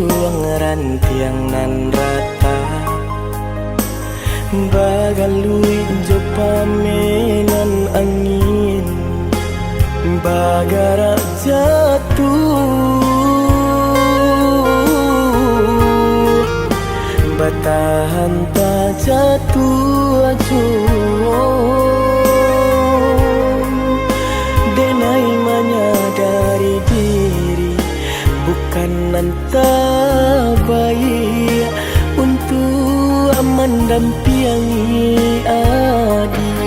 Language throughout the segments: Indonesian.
ujung rantiang nan rata bagalui jo pamenan angin bagara jatuh batahan tak jatuh acuh denai menyadari diri bukan entah baik untuk mendampingi adik.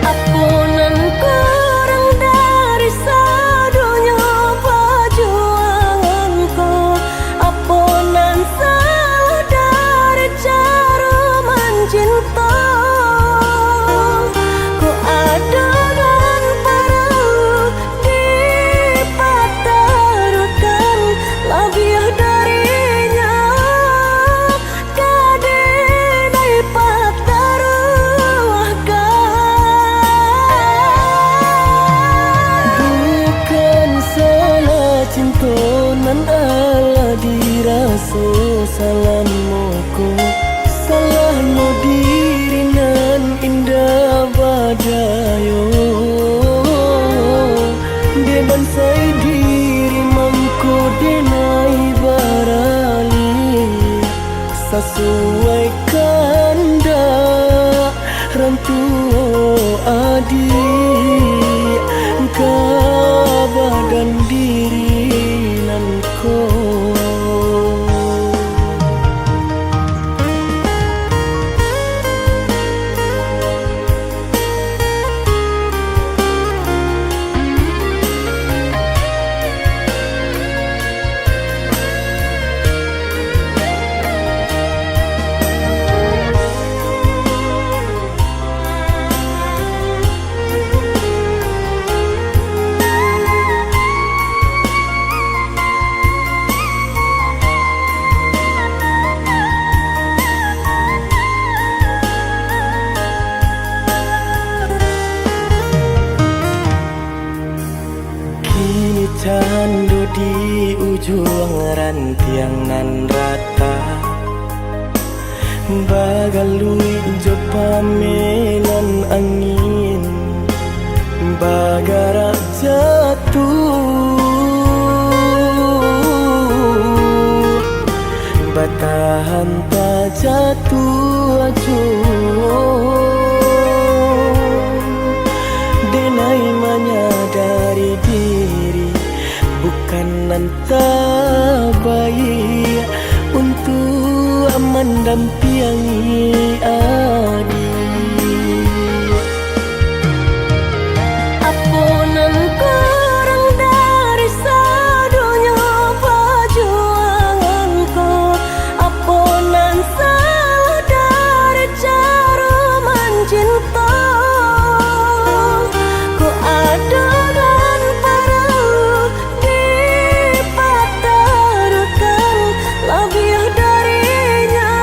Apunan kurang dari sadunya perjuanganku, apunan salah dari cara mencinta. Ku ada dan perlu dipatarukan lebih darinya kadai pataruahkan. Bukan salah cinta nan ala dirasa salahmu ko salahmu diri nan indah badayo dia bansai diri mangko denai barali sesuai kanda rantu adik badan diri nan ko. Kini candu di ujung rantiang nan rata bagalui jo pamenan angin bagara jatuh batahan tak jatuh acuh denai menyadari diri bukan entah baik untuk mendampingi adik. Apunan kurang dari sadunya perjuanganku, apunan salah dari cara mencinta. Ku ada dan perlu dipatarukan lebih darinya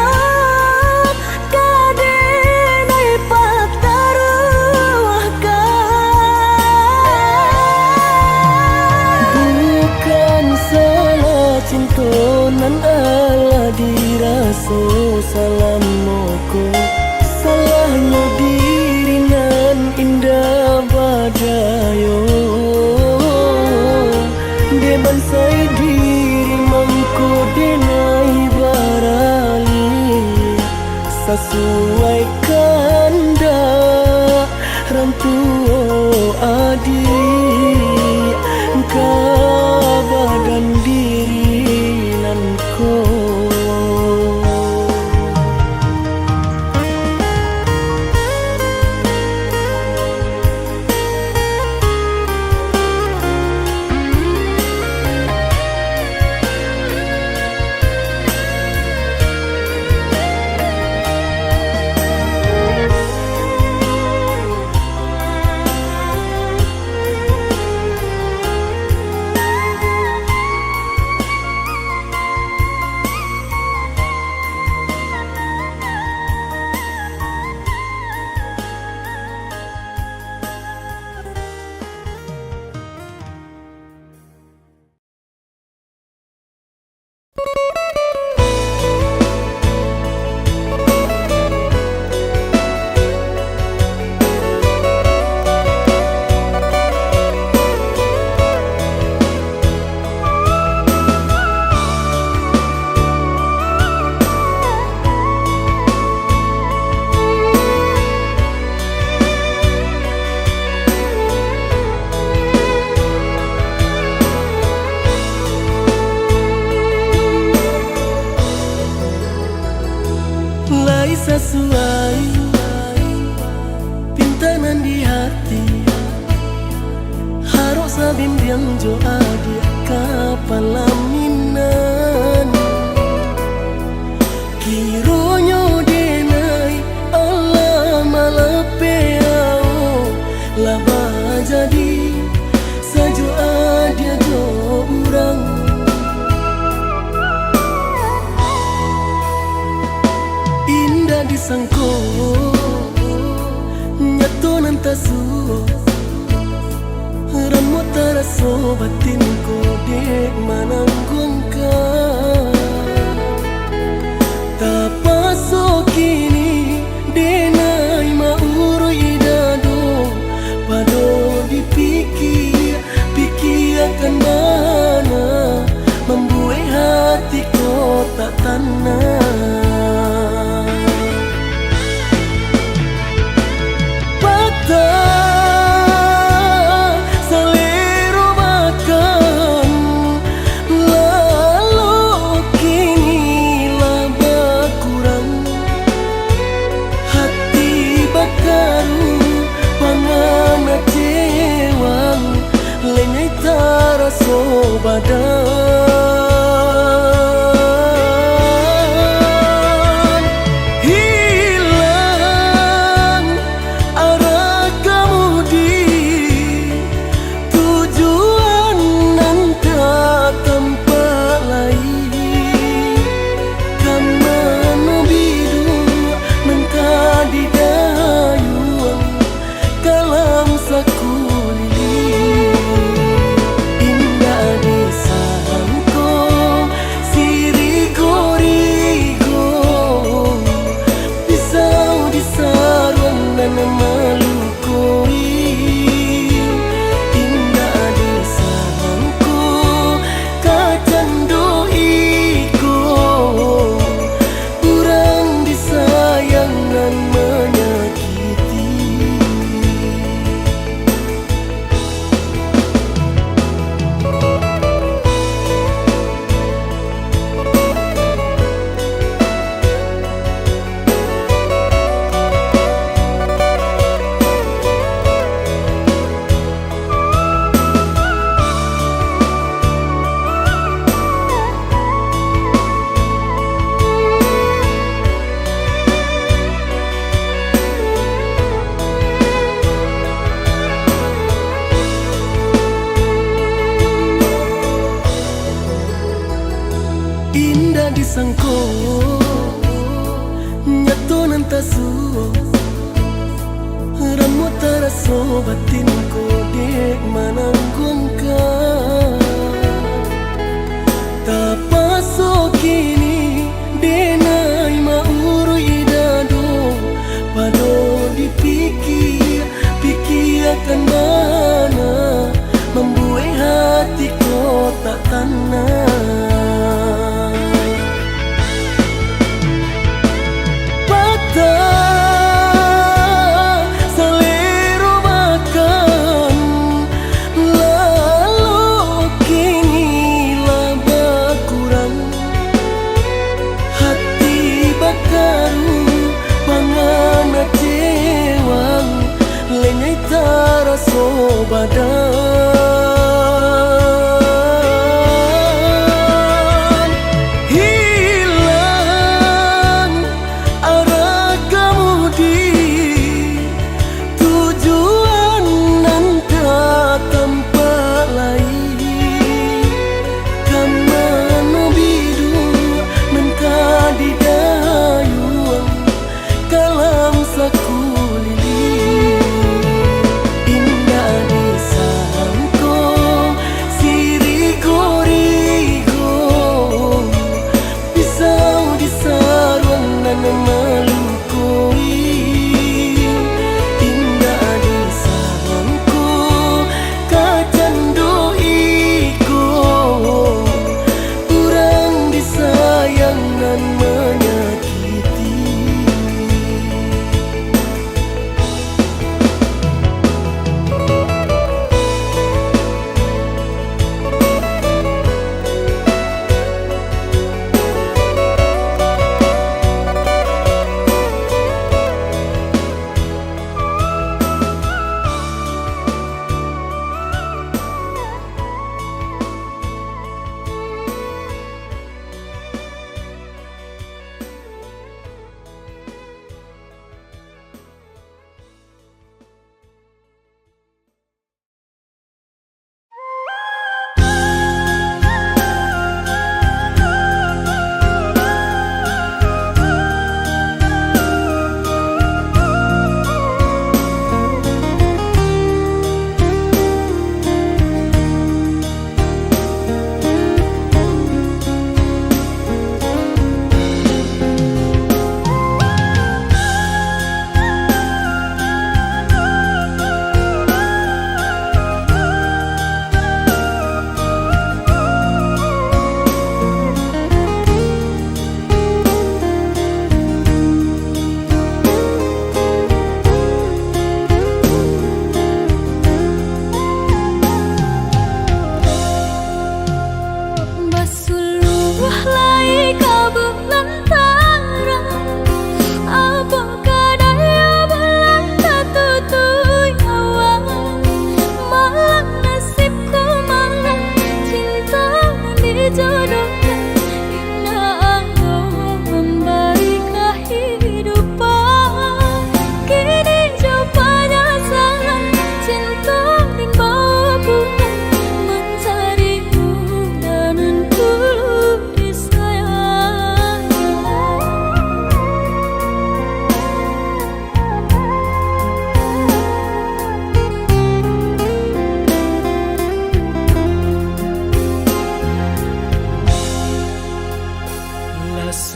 kadai pataruahkan. Bukan salah cinta nan ala dirasa salahmu ko salahmu diri nan indah badayo dia bansai diri mangko denai barali sesuai kanda rantu adik badan diri nan ko. sesuai pintanan di hati. Harus sabim yang jo adia kapalaminan. Kironyo denai Allah malapeao laba jadi sajo adia jo urang. Indah disangko nyato nantasu ramu taraso batinku dek mananggungka. Tapaso kini denai mauro idado pado dipikir akan mana membuai hatiku tak tanah. So badan hilang arah kemudi tujuan nanta tempat lain kamano bidu mentadi dayuang kalam sakuli. Indah disangko nyato nantasu ramu taraso batinku dek mananggungka. Tapaso kini denai mauro idado pado dipikir akan mana membuai hatiku tak tanah.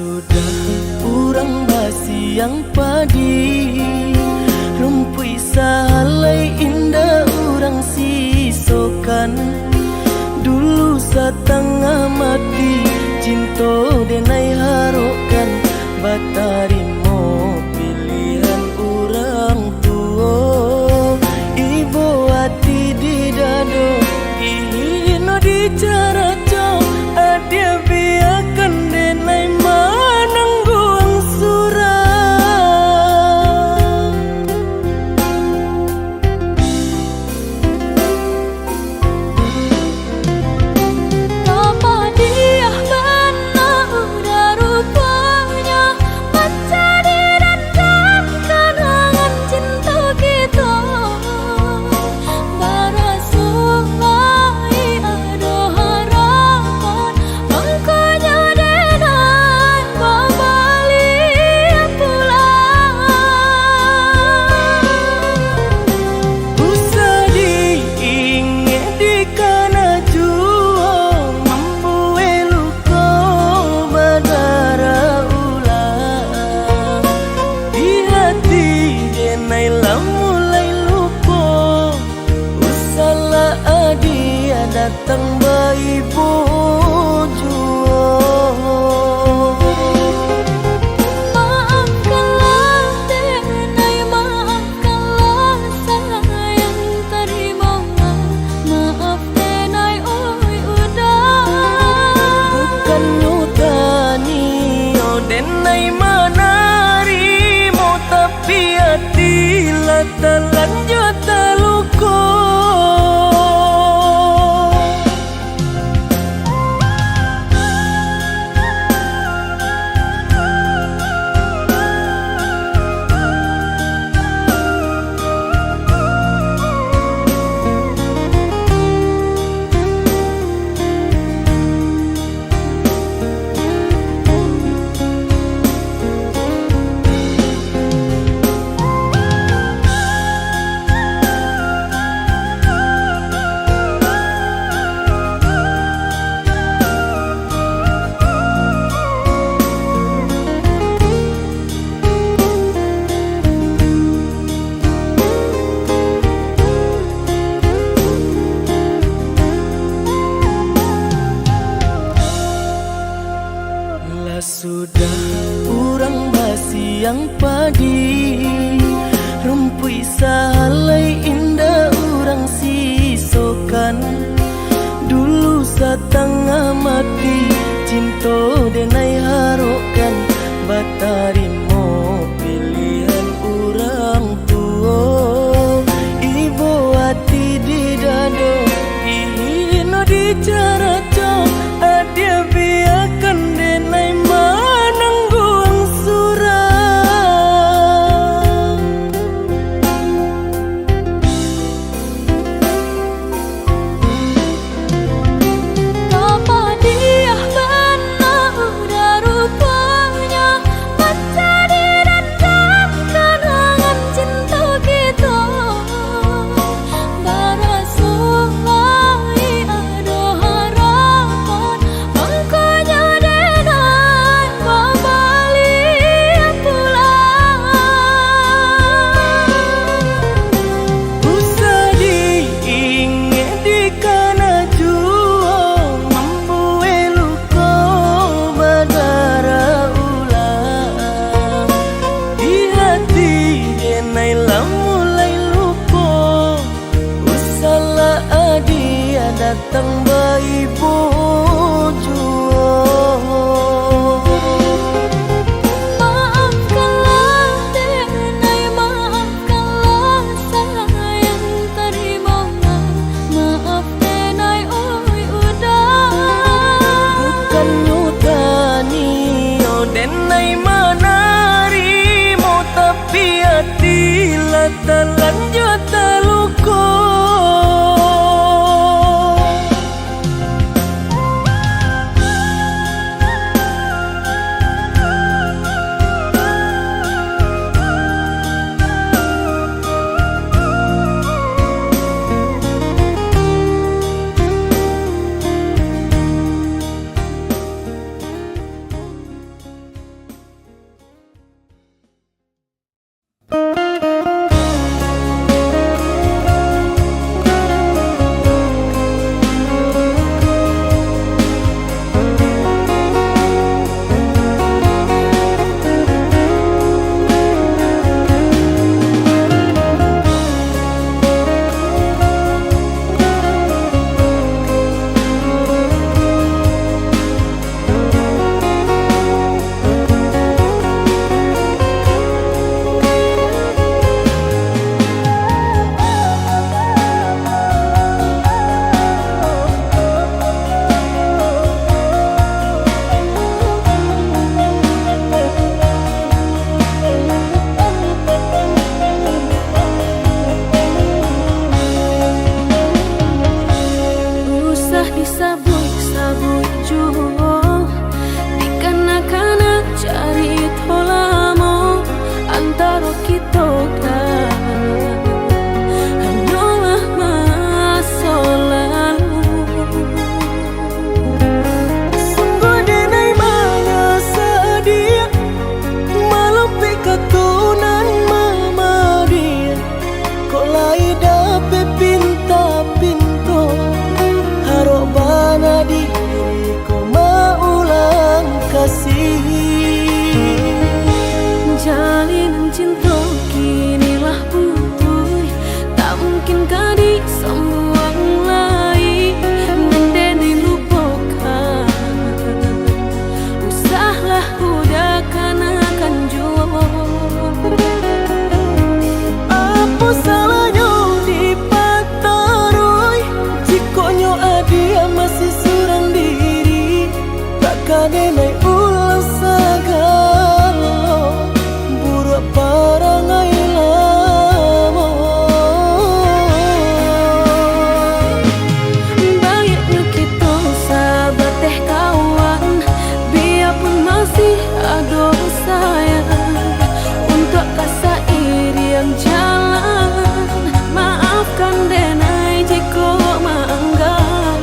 sudah urang basiang padi, rumpui salai indah urang sisokan. Dulu setengah mati cinta denai harokan, batarimo pilihan urang tua. Ibu hati di dado ihino di cara cok, adia biarkan denai manangguang surah. Datang bayi bojo, maafkanlah denai, maafkanlah sayang, terimalah maaf denai, oi udah. Bukan nyutani oh denai manarimo, tapi hati lah terlanjut terluka. Sudah urang basiang padi, rumpui salai indah urang sisokan. Dulu setengah mati cinta denai harokan, batarimo pilihan urang tua. Ibu hati di dado ihino di cara cok, adia biarkan denai manangguang surah. Apa dia benar udah rupanya, baca di dendam kenangan cinta kita. Barasulai ada harapan, angkanya denai kembali pulang. Usah diingat di kana jua, membuat luka berdarah ulang. Di hati denai lah mulai luka, usahlah adia datang bayi bojo. Maafkanlah denai, maafkanlah sayang, terimalah maaf denai, oi udah. Bukan nyutani oh denai manarimo, tapi hati lah terlanjut terluka. jauh dikanak-kanak cari tolamo antara kita hanyalah masa lalu. Sungguh denai mana sedia malupi ketunan mama dia kok lai dape pinta-pinto harok bana diri kau maulang kasih. Jalinan cinta kinilah putus, tak mungkin kadi sembuang lagi mendeni lupakan. Usahlah udah kanakan jua. Apa salahnya dipataroi jikonyo adia masih surang diri takkan denai ulang sagalo buruk parangai lamo. Baiknya kita sahabat teh kawan, biarpun masih ada sayang untuk kasa iri yang jalan. Maafkan denai jika maanggap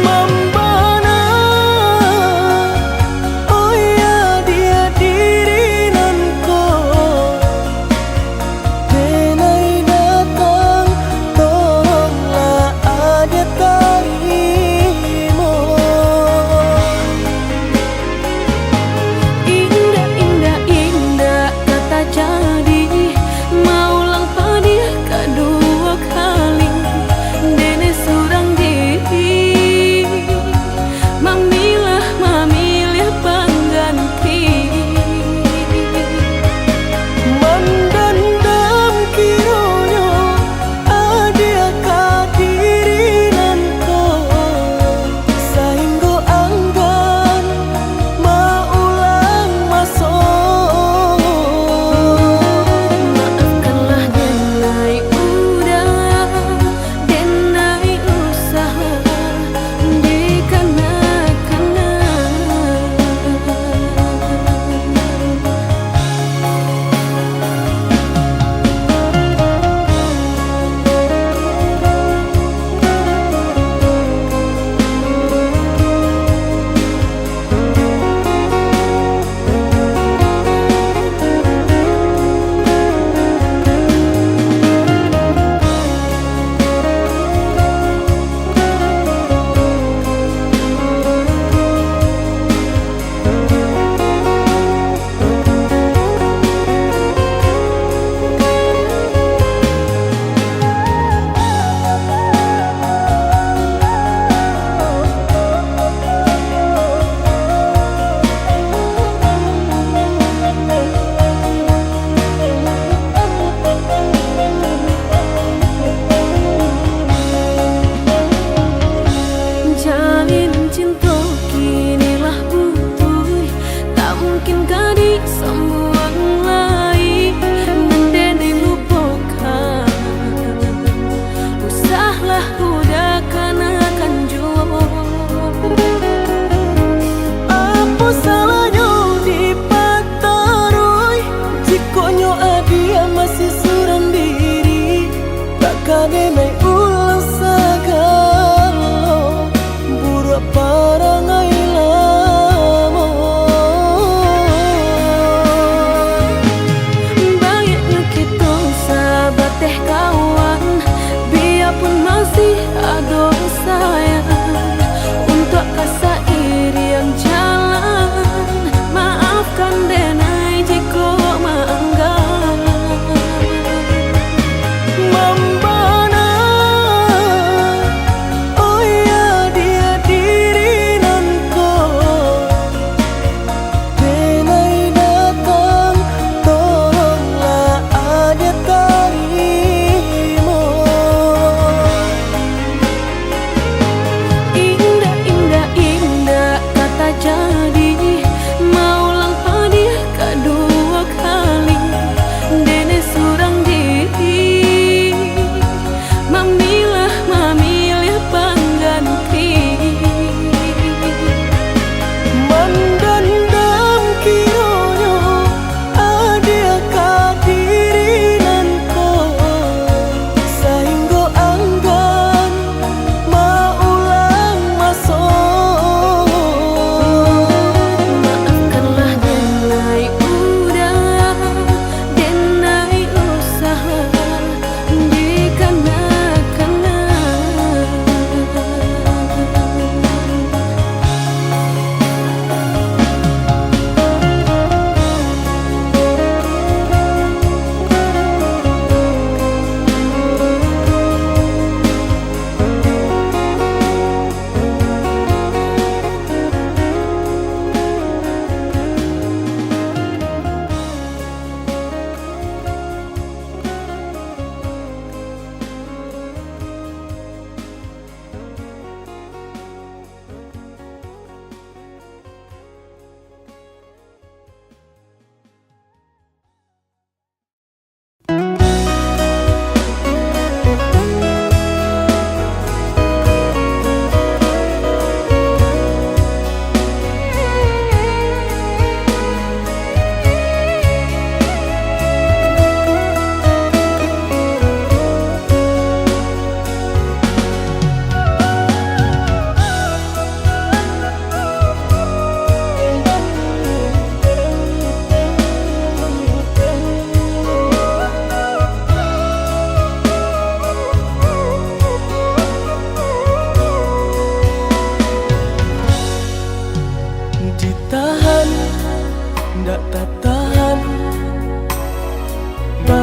Mambana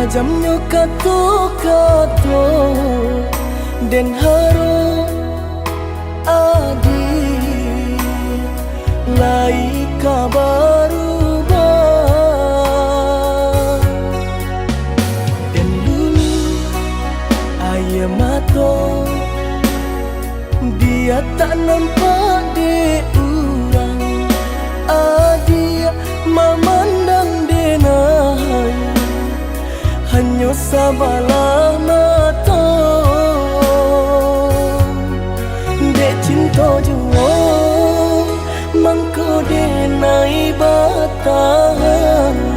Tajamnya kato-kato dan harap adi lai kabaru dan dulu ayah mato dia tak nampak de urang adia memandang denai hanya sabalah mata dek cinta jua mangko denai batang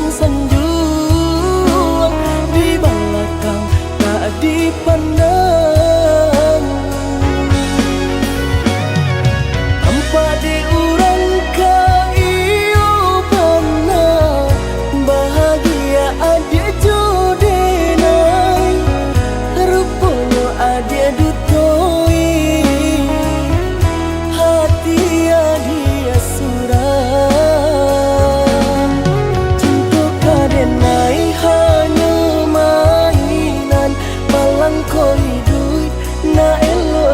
sanjung di belakang tak dipandang tanpa diurang ka iyo pana bahagia adia jodenai rupanya adia dutoi hati adia surah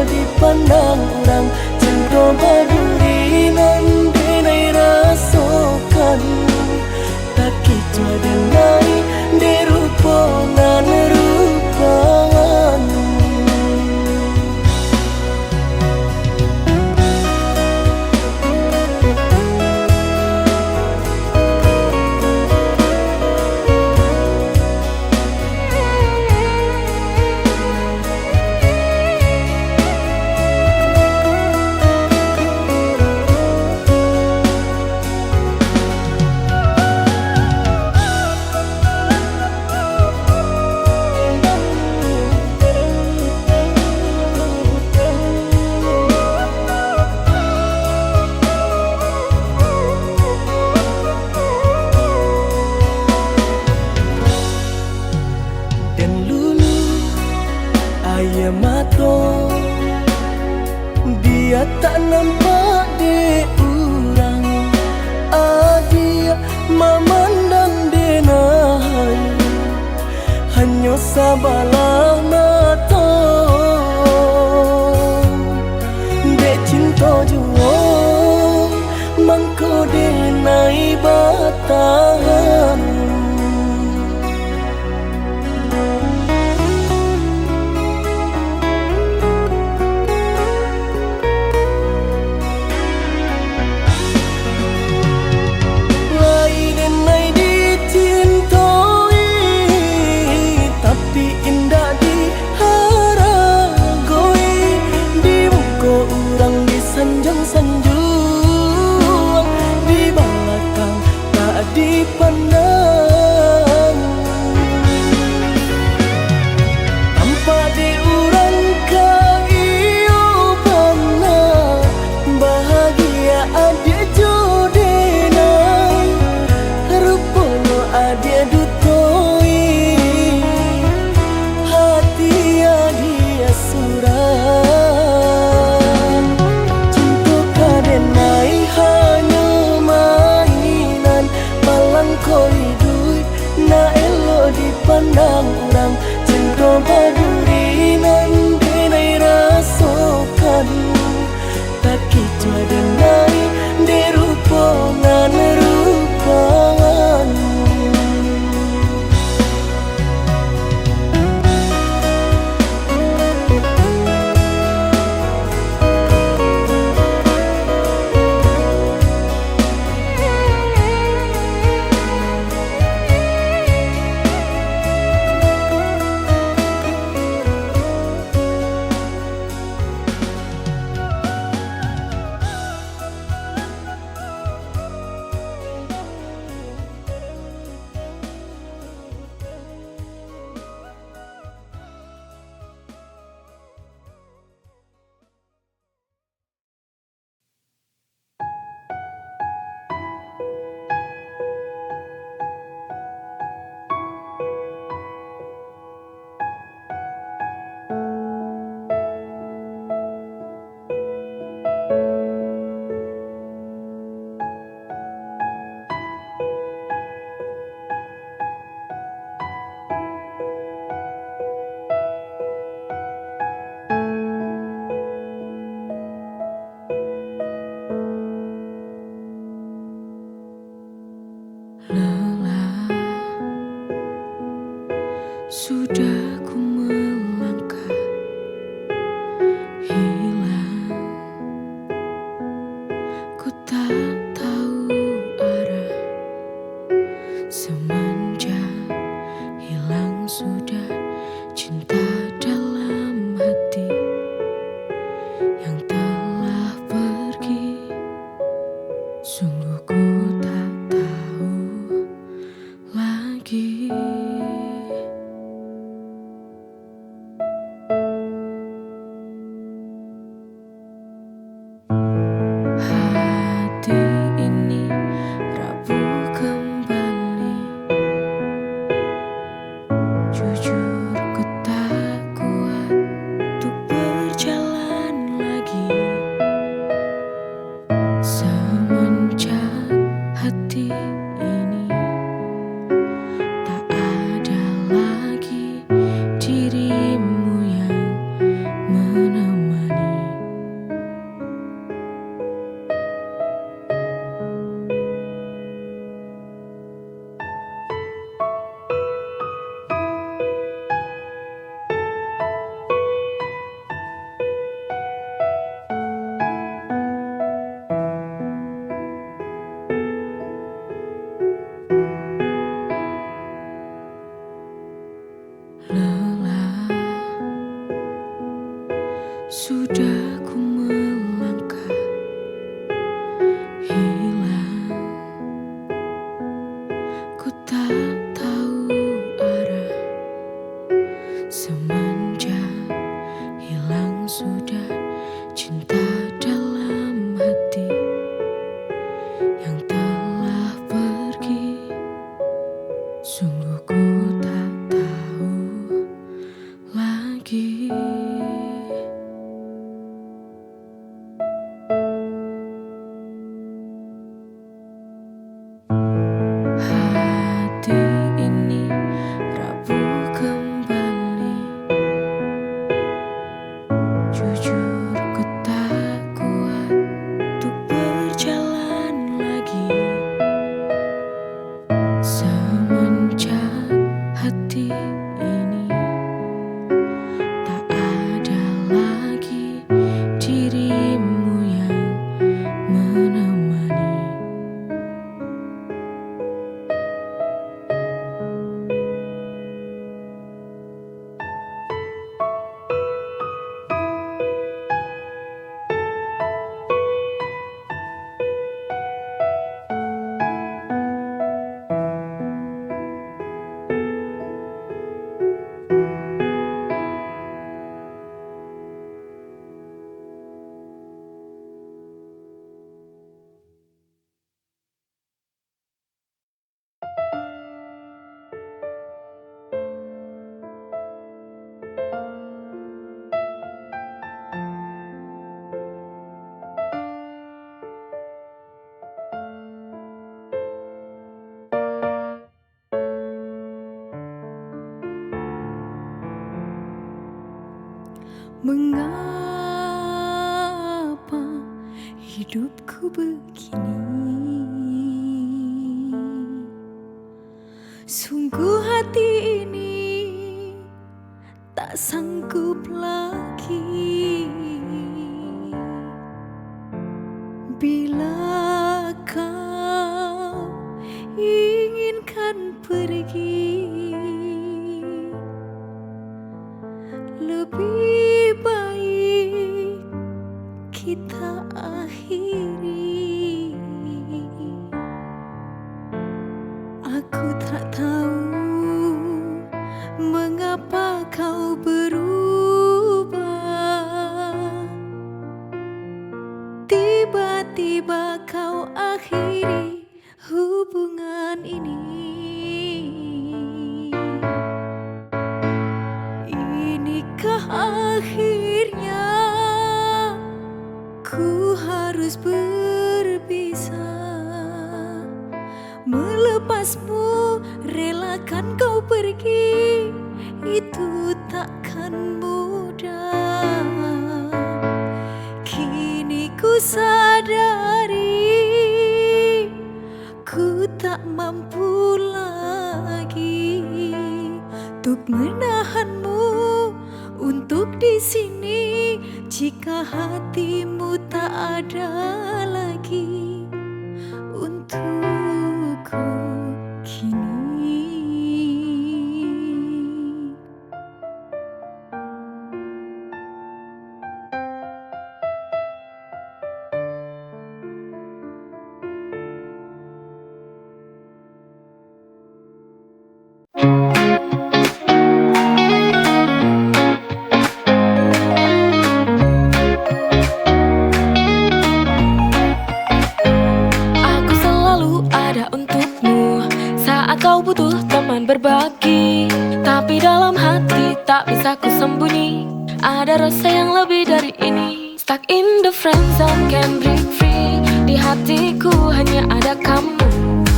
dipandang orang cinta baduri nan denai rasakan tak kicau denai derupangan rupangan ayah mato dia tak nampak de urang adia memandang denai hanya sabalah mata dek cinta jua mangko denai batang sanjung di belakang tak dipandang tanpa diurang ka iyo pana bahagia adia jodenai rupanya adia dutoi hati adia surah dipandang orang cinta baduri nan denai rasakan tak kicau denai derupangan rupangan Semenjak hilang sudah cinta dalam hati yang telah pergi, sungguh ku tak tahu lagi. Hati ini rapuh kembali, jujur ku tak kuat untuk berjalan lagi. Semenjak hati ini tak ada lagi dirimu yang menemani. Lelah sudah ku melangkah, hilang ku tak tahu arah. Semenjak hilang sudah cinta dalam hati yang telah pergi, sungguh ku tak tahu lagi. Hati ini rapuh kembali, jujur ku tak kuat untuk berjalan lagi. Semenjak hati ini tak ada lagi dirimu yang menemani. Mengapa hidupku begini? Sungguh hati ini tak sanggup lagi. Bila kau inginkan pergi, lebih baik kita akhiri. Aku tak tahu mengapa kau berubah. Tiba-tiba kau akhiri hubungan ini. Inikah akhirnya ku harus berpisah? Melepasmu, relakan kau pergi, itu takkan mudah. Kini ku sadari ku tak mampu lagi untuk menahanmu untuk di sini. Jika hatimu tak ada lagi untukku kini. Saat kau butuh teman berbagi, tapi dalam hati tak bisa ku sembunyi. Ada rasa yang lebih dari ini. Stuck in the friend zone, can't break free. Di hatiku hanya ada kamu.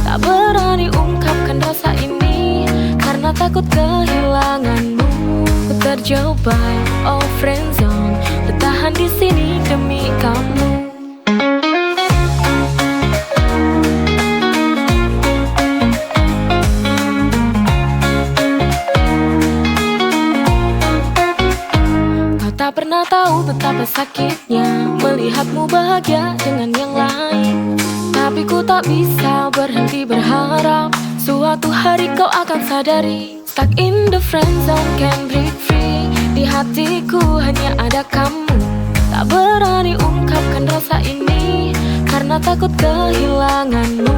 Tak berani ungkapkan rasa ini karena takut kehilanganmu. Ku terjebak, oh friend zone, bertahan di sini demi kamu. Tak pernah tahu betapa sakitnya melihatmu bahagia dengan yang lain. Tapi ku tak bisa berhenti berharap suatu hari kau akan sadari. Stuck in the friend zone, can't break free. Di hatiku hanya ada kamu. Tak berani ungkapkan rasa ini karena takut kehilanganmu.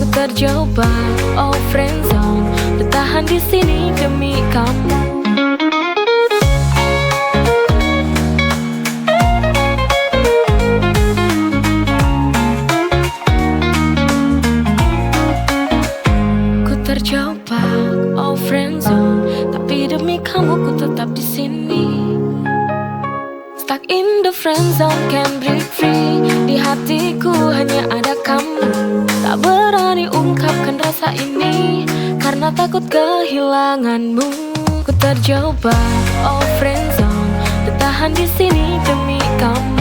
Ku terjebak, oh friend zone, bertahan di sini demi kamu. Terjebak, oh friend zone, tapi demi kamu ku tetap di sini. Stuck in the friend zone, can't break free. Di hatiku hanya ada kamu. Tak berani ungkapkan rasa ini karena takut kehilanganmu. Ku terjebak, oh friend zone, bertahan di sini demi kamu.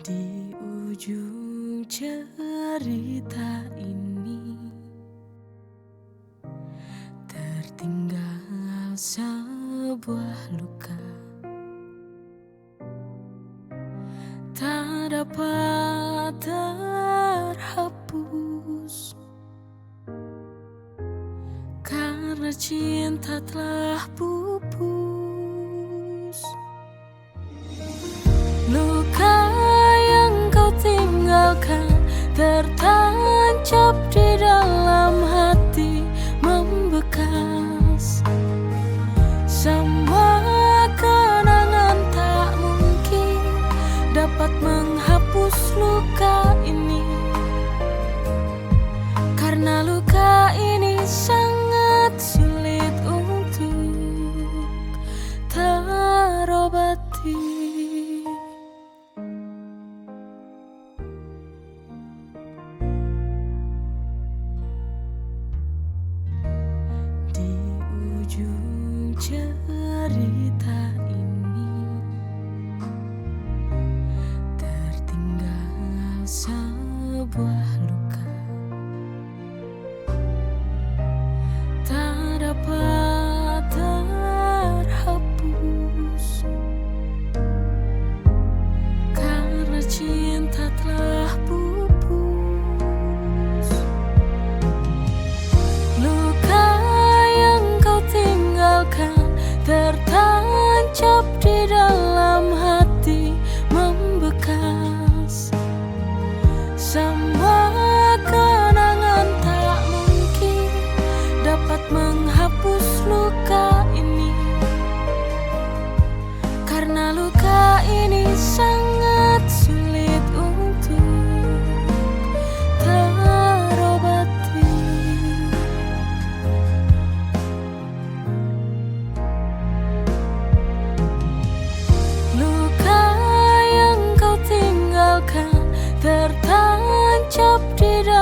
Di ujung cerita ini tertinggal sebuah luka, tak dapat terhapus karena cinta telah pupus. Luka yang kau tinggalkan tertancap di dalam hati, membekas. Semua kenangan tak mungkin dapat menghapus luka ini, karena luka ini sangat sulit untuk terobati. Cerita ini tertinggal sebuah luka, tak dapat terhapus karena cinta telah pupus. Luka yang kau tinggalkan tertancap di dalam hati, membekas. Semua kenangan tak mungkin dapat menghapus luka ini, karena luka ini sangat sulit untuk terobati. Tertancap di dalam